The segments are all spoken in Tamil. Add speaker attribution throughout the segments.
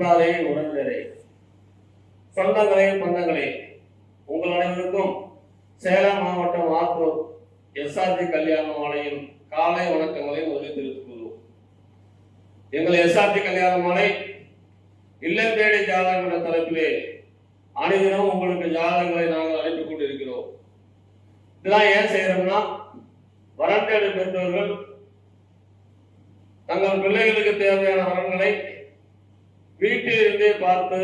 Speaker 1: உற்றாரே உறவினரே, சொந்தங்களே பந்தங்களே, உங்கள் அனைவருக்கும் சேலம் மாவட்டம் ஆத்தூர் எஸ்ஆர்ஜி கல்யாண மாலையின் காலை வணக்கங்களை முதலில் தெரிவித்துக் கொள்வோம். எங்கள் எஸ்ஆர்ஜி கல்யாண மாலை இல்லம் தேடி ஜாதகம் என்ற தலைப்பிலே அனைதினம் உங்களுக்கு ஜாதகங்களை நாங்கள் அனுப்பிக் கொண்டிருக்கிறோம். இதெல்லாம் ஏன் செய்யறோம்னா, வரன் தேடி பெற்றவர்கள் தங்கள் பிள்ளைகளுக்கு தேவையான வரன்களை வீட்டில் இருந்தே பார்த்து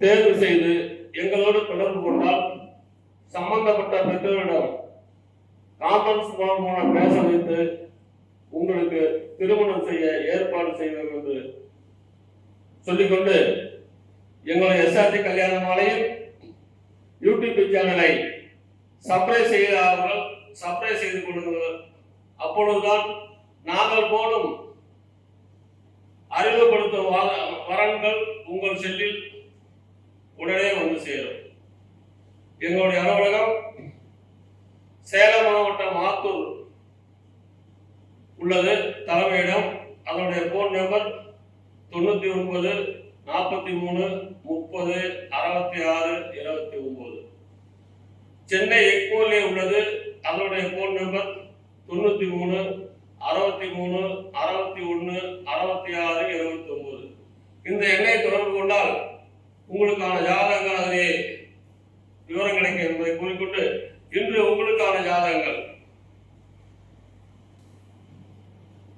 Speaker 1: தேர்வு செய்து எங்களோடு தொடர்பு கொண்டால் சம்பந்தப்பட்ட பெற்றோரிடம் கான்ஃபரன்ஸ் மூலம் பேச வைத்து உங்களுக்கு திருமணம் செய்ய ஏற்பாடு செய்வோம் என்று சொல்லிக்கொண்டு, எங்களுடைய எஸ்ஆர்ஜி கல்யாண மாலையில் யூடியூப் சேனலை சப்ஸ்கிரைப் செய்தார்கள், சப்ஸ்கிரைப் செய்து கொள்ளுங்கள். அப்பொழுதுதான் நாங்கள் போடும் அறிமுகப்படுத்தும் வரன்கள் உங்கள் செல்லில் உடனே வந்து சேரும். எங்களுடைய அலுவலகம் சேலம் மாவட்டம் ஆத்தூர் உள்ளது தலைமையிடம். அதனுடைய போன் நம்பர் 99 43 30 66 29. சென்னை எக்மோரிலே உள்ளது. அதனுடைய போன் நம்பர் 93 63 61 66 29. இந்த எண்ணை தொடர்பு கொண்டால் உங்களுக்கான ஜாதகங்கள் அதிலே விவரம் கிடைக்கும் என்பதை கூறிக்கொண்டு, இன்று உங்களுக்கான ஜாதகங்கள்: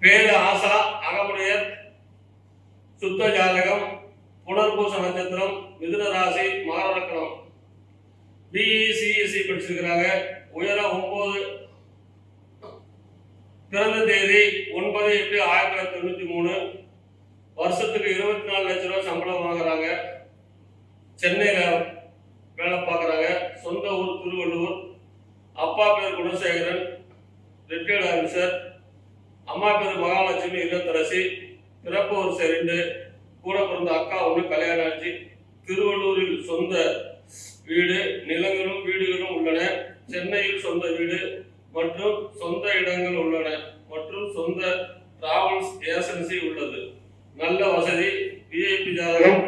Speaker 1: பேரு ஆசா, அகமுடையர், சுத்த ஜாதகம், புனர்பூச நட்சத்திரம், மிதுன ராசி, மகரலக்கணம், பிஇசிஎஸ்சி படிச்சிருக்கிறாங்க, உயரம் 9, பிறந்த தேதி 9/8/1993, வருஷத்துக்கு 24 லட்சம் ரூபாய் சம்பளம் வாங்குறாங்க, சென்னையில வேலை பார்க்குறாங்க, சொந்த ஊர் திருவள்ளூர், அப்பா பேர் குணசேகரன், ரிட்டையர்ட் ஆஃபீஸர், அம்மா பேர் மகாலட்சுமி இல்லத்தரசி, பிறப்பு ஒரு 2, கூட பிறந்த அக்கா 1 கல்யாணம் ஆச்சு, திருவள்ளூரில் சொந்த வீடு, நிலங்களும் வீடுகளும் உள்ளன, சென்னையில் சொந்த வீடு மற்றும் சொந்த இடங்கள் உள்ளன மற்றும் சொந்த டிராவல்ஸ் ஏஜென்சி உள்ளது. நல்ல வசதி, விஐபி ஜாதகம்.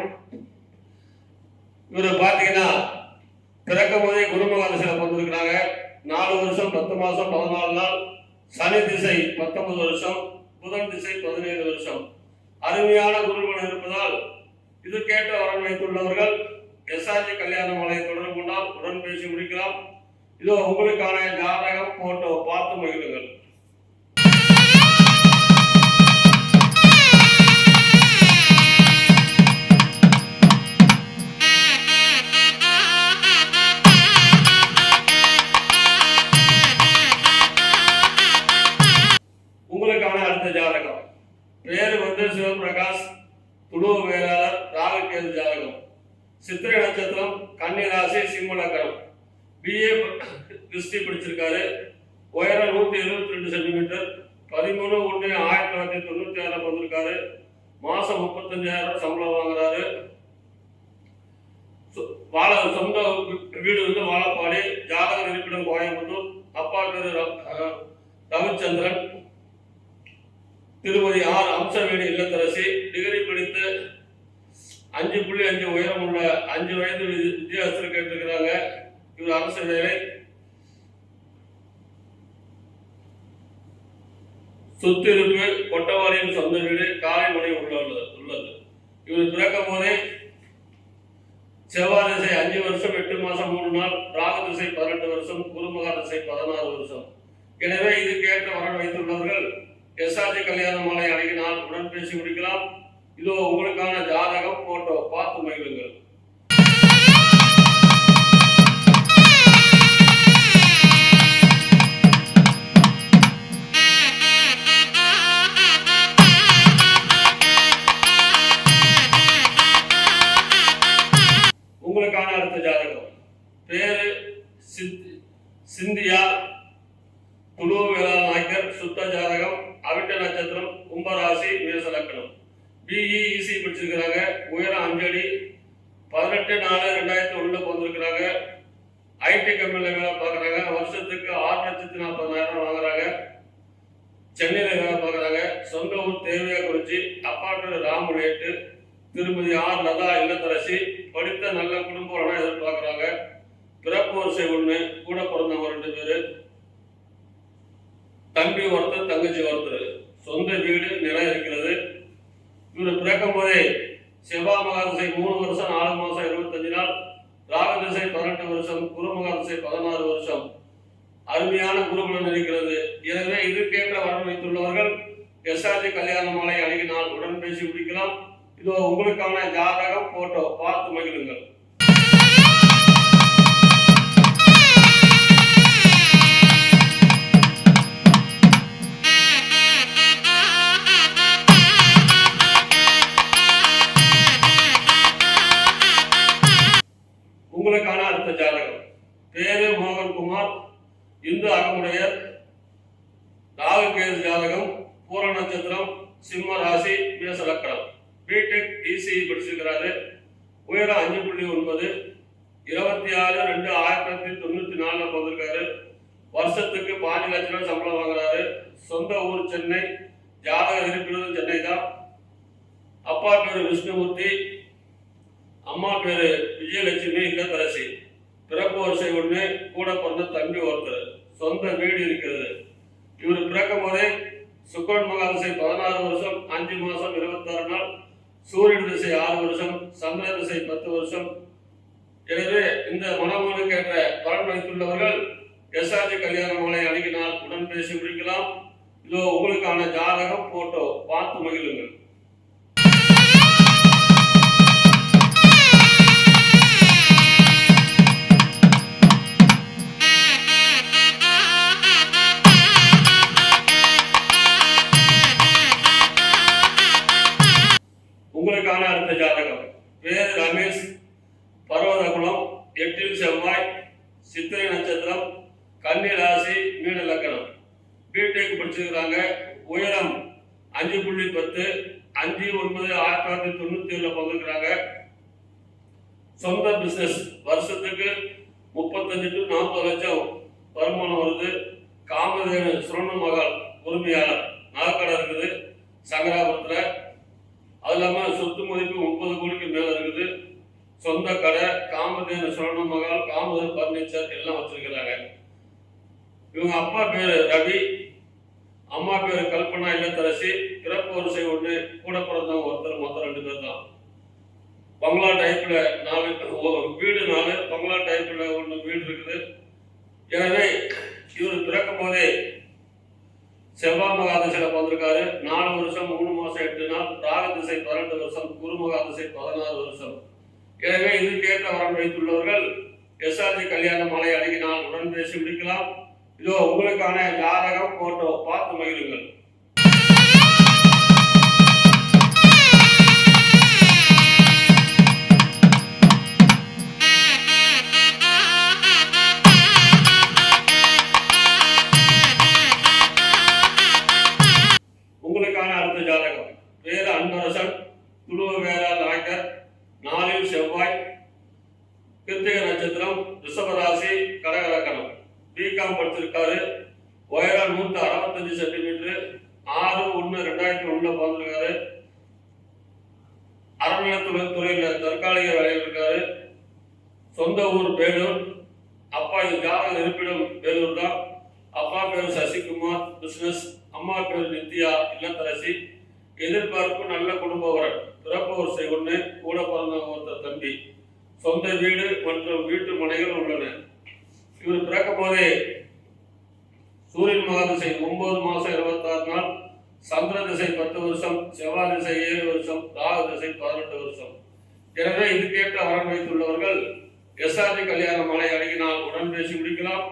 Speaker 1: இவரு பாத்தீங்கன்னா பிறக்கும் போதே குருமகாதசில பிறந்திருக்கிறாங்க. 4 வருஷம் 10 மாசம் 14 நாள். சனி திசை 19 வருஷம், புதன் திசை 17 வருஷம். அருமையான குருபலன் இருப்பதால் இதற்கேற்ற வரன் வைத்துள்ளவர்கள் எஸ்ஆர்ஜி கல்யாண மாலை தொடர்பு கொண்டால் உடன் பேசி முடிக்கலாம். இதோ உங்களுக்கான ஜாதகம் போட்டோ பார்த்து மகிழுங்கள். உங்களுக்கான அடுத்த ஜாதகம். பேரு சிவபிரகாஷ், துளுவ வேளாளர், ராகுகேது ஜாதகம். சித்திரை நட்சத்திரம், கன்னி ராசி, சிம்ம லக்னம். பிஏ ஹிஸ்டரி படிச்சிருக்காரு. உயரம் 172 சென்டிமீட்டர். 13/1/1996 வந்திருக்காரு. மாசம் 35,000 சம்பளம் வாங்குறாரு. சொந்த வீடு வாழப்பாடி. ஜாதக இருப்பிடம் கோயம்புத்தூர். அப்பா பேரு ரவிச்சந்திரன். திருமதி ஆர் அம்சவேணி இல்லத்தரசி. டிகிரி படித்து 5.5 உயரம் உள்ள 5 வயது வித்தியாசத்தில் கேட்டிருக்கிறாங்க. இவர் அரசு வேலை. சொத்து இருப்பு, கொட்டவாரியின் சொந்த வீடு, காலை முனை உள்ளது. இவர் பிறக்கும் போதே செவ்வாய் திசை 5 வருஷம் 8 மாசம் 3 நாள், ராகு திசை 18 வருஷம், குருமகா திசை 16 வருஷம். எனவே இதுக்கு ஏற்ற வரன் வைத்துள்ளவர்கள் எஸ்ஆர்ஜி கல்யாண மாலை அணுகினால் உடன் பேசி முடிக்கலாம். இதோ உங்களுக்கான ஜாதகம் போட்டோ பார்த்து மகிழுங்கள். உங்களுக்கான அடுத்த ஜாதகம். பேரு சிந்தியா, துளுவ வேளாண் நாயக்கர், சுத்த ஜாதகம், அவிட்ட நட்சத்திரம், கும்பராசி, மேச லக்னம். பிஇசி படிச்சிருக்கிறாங்க. உயரம் 5 அடி. 18/4/2001 பிறந்திருக்கிறாங்க. ஐடி கம்பெனியில் வேலை பார்க்குறாங்க. வருஷத்துக்கு 6,40,000 வாங்குறாங்க. சென்னையில் வேலை பார்க்குறாங்க. சொந்த ஊர் தேவையா குறிச்சி. அப்பா பேர் ராமுலேட்டு. திருமதி ஆர் லதா இல்லத்தரசி, படித்த நல்ல குடும்பம் எதிர்பார்க்கிறாங்க. பிறப்பு வரிசை 1, கூட பிறந்தவங்க 2 பேரு, தம்பி ஒருத்தர் தங்கச்சி ஒருத்தர், சொந்த வீடு நிலம் இருக்கிறது. இவர் பிறக்கும் போதே செவ்வாய் மகாதிசை 3 வருஷம் 4 மாசம் 25 நாள், ராகு திசை 18 வருஷம், குரு மகாதிசை 16 வருஷம். அருமையான குருபலன் இருக்கிறது. எனவே இதுக்கேற்ற வரன் வைத்துள்ளவர்கள் எஸ்ஆர்ஜி கல்யாண மாலை அணுகினால் உடன் பேசி முடிக்கலாம். இதோ உங்களுக்கான ஜாதகம் போட்டோ பார்த்து மகிழுங்கள். உங்களுக்கான அடுத்த ஜாதகம். பேரு மோகன்குமார், இந்து அகமுடையர், ராகு கேது ஜாதகம், பூர நட்சத்திரம், சிம்ம ராசி, மேச லக்னம். பிடெக் இசிஇ படிச்சிருக்கிறாரு. உயரம் 5.9, 26/2/1994 பிறந்திருக்காரு. வருஷத்துக்கு 5 லட்சம் ரூபாய் சம்பளம் வாங்குறாரு. சொந்த ஊர் சென்னை, ஜாதக இருப்பிடம் சென்னை தான். அப்பா பேரு விஷ்ணுமூர்த்தி, அம்மா பேரு விஜயலட்சுமி இல்லத்தரசி. பிறப்பு வரிசை 1, கூட பிறந்த தம்பி ஒருத்தர், சொந்த வீடு இருக்கிறது. இவர் பிறக்கும் போதே சுக்கிரன் மகாதிசை 16 வருஷம் 5 மாசம் 26 நாள், சூரியன் திசை 6 வருஷம், சந்திர திசை 10 வருஷம். எனவே இந்த மனமனுக்கு ஏற்ற பலன் வைத்துள்ளவர்கள் எஸ்ஆர்ஜி கல்யாண மாலை அணுகினால் உடன் பேசி முடிக்கலாம். இதோ உங்களுக்கான ஜாதகம் போட்டோ பார்த்து மகிழுங்கள். உங்களுக்கான அடுத்த ஜாதகம். பேரு ரமேஷ், பர்வதகுலம், 8 செவ்வாய், சித்திரை நட்சத்திரம், கன்னி ராசி, மீன லக்னம். பிடெக் படிச்சிருக்கிறாங்க. உயரம் 5.10, 5/9/1997 பிறந்திருக்கிறாங்க. சொந்த பிசினஸ், வருஷத்துக்கு 35 to 40 லட்சம் வருமானம் வருது. காமதேனு சுரண்ண மகால் உரிமையாளர், நகைக்கடை இருக்குது சங்கராபுரத்துல. அது இல்லாமல் சொத்து மதிப்பு 30 கோடிக்கு மேல இருக்குது. சொந்த கடை, காமதேனு சுரண்ண மகால், காமதேனு பர்னிச்சர் எல்லாம் வச்சிருக்கிறாங்க. இவங்க அப்பா பேரு ரவி, அம்மா பேரு கல்பனா இல்லத்தரசி. பிறப்பு வரிசை 1, கூட பிறந்தவங்க ஒருத்தர், மொத்தம் 2 பேர் தான். பங்களா டைப்ல 4 வீடு, 4 பங்களா டைப்ல 1 வீடு இருக்குது. எனவே இவர் பிறக்கும் போதே செவ்வாய் மகாதிசையில பிறந்திருக்காரு. 4 வருஷம் 3 மாசம் 8 நாள், ராகு திசை 18 வருஷம், குரு மகாதிசை 16 வருஷம். எனவே இதுக்கேற்ற வரன் வைத்துள்ளவர்கள் எஸ்ஆர்ஜி கல்யாண மாலை அணுகினால் உடன் பேசி முடிக்கலாம். இதோ உங்களுக்கான ஜாதகம் போட்டோ பார்த்து மகிழுங்கள். உங்களுக்கான அடுத்த ஜாதகம். பேரு அன்பரசன், துளுவ வேரா நாயக்கர், 4 செவ்வாய், கிருத்திகை நட்சத்திரம், ரிஷபராசி, கடக லக்னம். பிகாம் படிச்சிருக்காரு. உயரம் 165 சென்டிமீட்டர், 6/1/2001 பிறந்திருக்காரு. அறநிலையத்துறையில தற்காலிக வேலையில் இருக்காரு. சொந்த ஊர் வேலூர். அப்பா ஜாதக இருப்பிடம் வேலூர் தான். அப்பா பேரு சசிகுமார், பிசினஸ். அம்மா பேரு நித்யா இல்லத்தரசி. எதிர்பார்ப்பு நல்ல குடும்ப வரன். பிறப்பு வரிசை 1, கூட பிறந்தவங்க ஒருத்தர் தம்பி, சொந்த வீடு மற்றும் வீட்டு மனைகள் உள்ளன. இவர் பிறக்கும் போதே சூரியன் மகாதிசை 9 மாசம் 26 நாள், சந்திர திசை 10 வருஷம், செவ்வாய் திசை 7 வருஷம், ராகு திசை 18 வருஷம். எனவே இதுக்கேற்ற வரன் வைத்துள்ளவர்கள் எஸ்ஆர்ஜி கல்யாண மாலை அணுகினால் உடன் பேசி முடிக்கலாம்.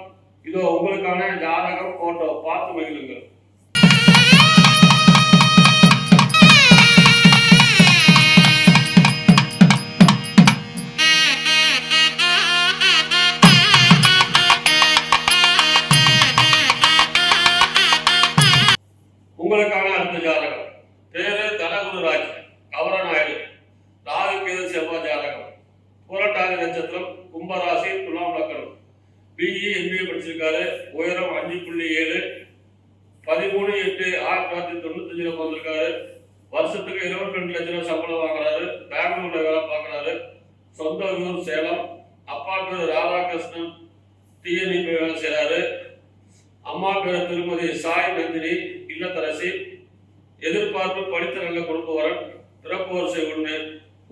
Speaker 1: இதோ உங்களுக்கான ஜாதகம் போட்டோ பார்த்து மகிழுங்கள். உங்களுக்கான அடுத்த ஜாதகம். பேரு தனகுருராஜ், கவரநாயுடு, ராகு கேது செவ்வாய் ஜாதகம். புரட்டாதி நட்சத்திரம், கும்பராசி, துலாம் லக்னம். பிஇ எம்பிஏ படிச்சிருக்காரு. உயரம் 5.7, 13/8/1995 பிறந்திருக்காரு. வருஷத்துக்கு 22 லட்ச ரூபாய் சம்பளம் வாங்குறாரு. பெங்களூர்ல வேலை பார்க்குறாரு. சொந்த ஊர் சேலம். அப்பா பேர் ராதாகிருஷ்ணன், டிஎன்இபி வேலை செய்கிறாரு. அம்மா பேர் திருமதி சாய் நந்தினி, இல்லத்தரசி. எதிர்பார்ப்பு படித்த நல்ல குடும்ப வரன். பிறப்பு வரிசை ஒன்று.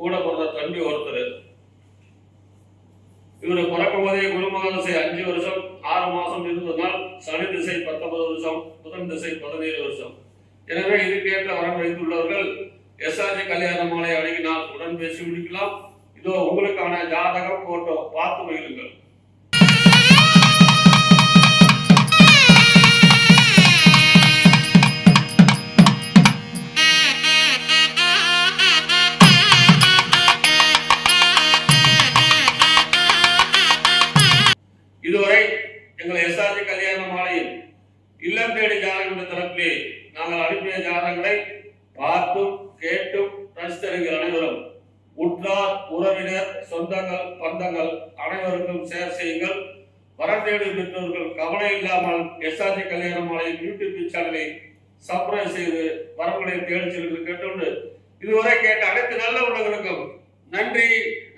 Speaker 1: கூட பிறந்த தம்பி ஒருத்தர். இவர் பிறக்கும் போதே குருமகதசை 5 வருஷம் 6 மாசம் இருந்ததால் சனி திசை 19 வருஷம், புதன் திசை 17 வருஷம். எனவே இதுக்கேற்ற வரன் வைத்துள்ளவர்கள் எஸ்ஆர்ஜி கல்யாண மாலை அணுகினால் உடன் பேசி முடிக்கலாம். இதோ உங்களுக்கான ஜாதகம் போட்டோ பார்த்து மகிழுங்கள். இதுவரை எங்கள் எஸ்ஆர்ஜி கல்யாண மாலையில் இல்லம் தேடி ஜாதகம் தரப்பிலே நாங்கள் அனுப்பிய ஜாதகங்களை பார்த்தும் கேட்டும் ரசித்தவர்கள் அனைவரும் உற்றார் உறவினர் சொந்தங்கள் பந்தங்கள் அனைவருக்கும் ஷேர் செய்யுங்கள். வரன் தேடி பெற்றவர்கள் கவலை இல்லாமல் எஸ்ஆர்ஜி கல்யாண மாலையின் யூடியூப் சேனலை சப்ஸ்கிரைப் செய்து வரவுகளை தேடி செல்வது கேட்டுண்டு இதுவரை கேட்ட அனைத்து நல்ல உள்ளவர்களுக்கும் நன்றி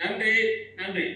Speaker 1: நன்றி நன்றி.